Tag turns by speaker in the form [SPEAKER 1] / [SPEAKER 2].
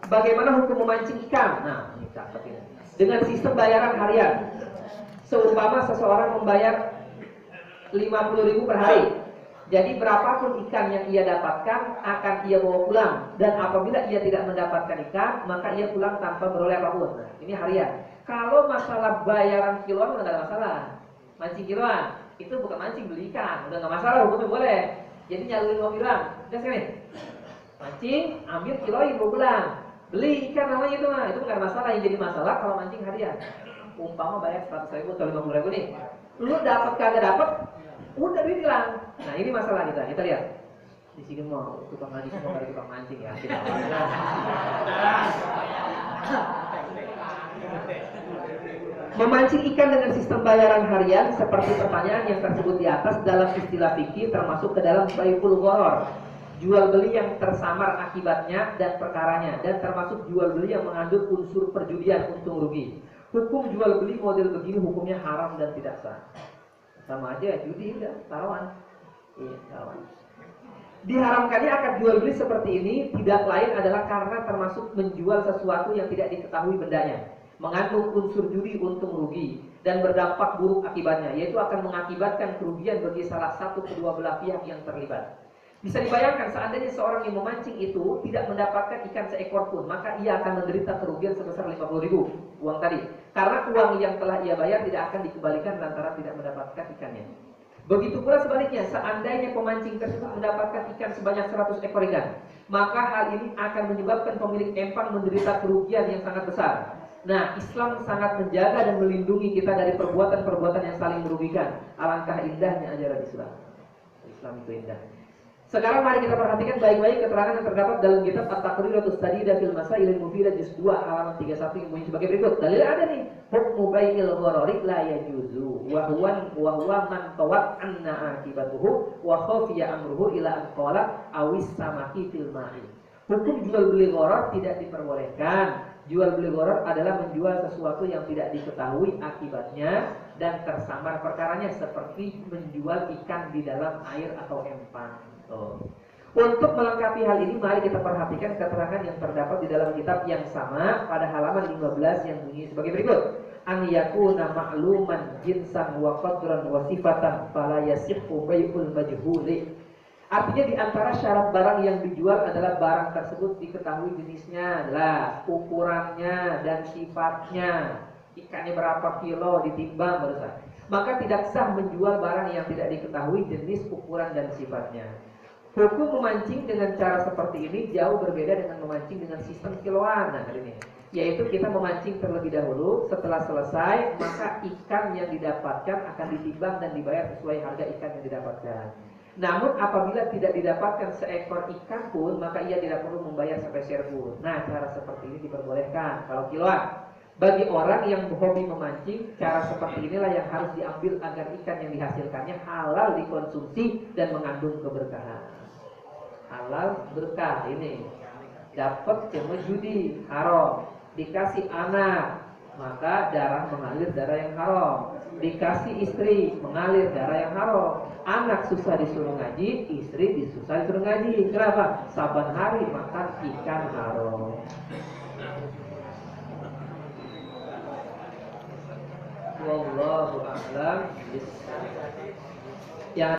[SPEAKER 1] Bagaimana hukum memancing ikan? Nah, ini cakep ini. Dengan sistem bayaran harian. Seumpama seseorang membayar 50.000 per hari. Jadi berapapun ikan yang ia dapatkan akan ia bawa pulang. Dan apabila ia tidak mendapatkan ikan, maka ia pulang tanpa beroleh apapun. Nah, ini harian. Kalau masalah bayaran kiloan nggak ada masalah. Mancing kiloan itu bukan mancing, beli ikan, udah nggak masalah, hukumnya boleh. Jadi nyalurin uang kiloan. Udah sekali. Mancing, ambil kiloin, bawa pulang. Beli ikan namanya itu mah, itu nggak ada masalah. Yang jadi masalah kalau mancing harian. Umpama bayar 100.000 atau 50.000 nih, lu dapat kagak dapat, udah duit hilang. Nah ini masalah kita lihat. Di sini mau tukang mancing semua dari tukang mancing ya. Memancing ikan dengan sistem bayaran harian seperti pertanyaan yang tersebut di atas dalam istilah fikih termasuk ke dalam bai'ul gharar. Jual beli yang tersamar akibatnya dan perkaranya, dan termasuk jual beli yang mengandung unsur perjudian untung rugi. Hukum jual beli model begini hukumnya haram dan tidak sah. Sama aja judi, udah taruhan. Iya, taruhan. Diharamkannya akad jual beli seperti ini tidak lain adalah karena termasuk menjual sesuatu yang tidak diketahui bendanya, mengandung unsur judi untung rugi dan berdampak buruk akibatnya, yaitu akan mengakibatkan kerugian bagi salah satu kedua belah pihak yang terlibat. Bisa dibayangkan seandainya seorang yang memancing itu tidak mendapatkan ikan seekor pun, maka ia akan menderita kerugian sebesar 50.000 uang tadi. Karena uang yang telah ia bayar tidak akan dikembalikan lantaran tidak mendapatkan ikannya. Begitu pula sebaliknya, seandainya pemancing tersebut mendapatkan ikan sebanyak 100 ekor ikan, maka hal ini akan menyebabkan pemilik empang menderita kerugian yang sangat besar. Nah, Islam sangat menjaga dan melindungi kita dari perbuatan-perbuatan yang saling merugikan. Alangkah indahnya ajaran Islam. Islam itu indah. Sekarang mari kita perhatikan baik-baik keterangan yang terdapat dalam kitab At-Taqriratus Sadidah fil Masail al-Mufidah juz 2 halaman 31 yang bunyi sebagai berikut. Dalil ada nih. Hukmu bai'il gharari la yajuzu wa huwa man tawat anna akibatuhu wa khafiya amruhu ila an qala awis samaki fil ma'i. Hukum jual beli gharar tidak diperbolehkan. Jual beli gharar adalah menjual sesuatu yang tidak diketahui akibatnya dan tersamar perkaranya, seperti menjual ikan di dalam air atau empang. Untuk melengkapi hal ini, mari kita perhatikan keterangan yang terdapat di dalam kitab yang sama pada halaman 15 yang bunyi sebagai berikut. An yakuna ma'luman jinsan wa qadran wa sifatan fala yasihhu bai'ul majhuli. Artinya di antara syarat barang yang dijual adalah barang tersebut diketahui jenisnya, jelas, ukurannya dan sifatnya. Ikannya berapa kilo ditimbang barusan. Maka tidak sah menjual barang yang tidak diketahui jenis, ukuran dan sifatnya. Hukum memancing dengan cara seperti ini jauh berbeda dengan memancing dengan sistem kiloan. Nah, ini yaitu kita memancing terlebih dahulu, setelah selesai maka ikan yang didapatkan akan ditimbang dan dibayar sesuai harga ikan yang didapatkan. Namun apabila tidak didapatkan seekor ikan pun, maka ia tidak perlu membayar sepeser pun. Nah, cara seperti ini diperbolehkan kalau kiloan. Bagi orang yang hobi memancing, cara seperti inilah yang harus diambil agar ikan yang dihasilkannya halal dikonsumsi dan mengandung keberkahan. Halal berkah ini. Dapat cuma judi haram, dikasih anak maka darah mengalir darah yang haram, dikasih istri mengalir darah yang haram. Anak susah disuruh ngaji, istri susah disuruh ngaji. Kenapa? Saban hari makan ikan haram. Wallahu a'lam.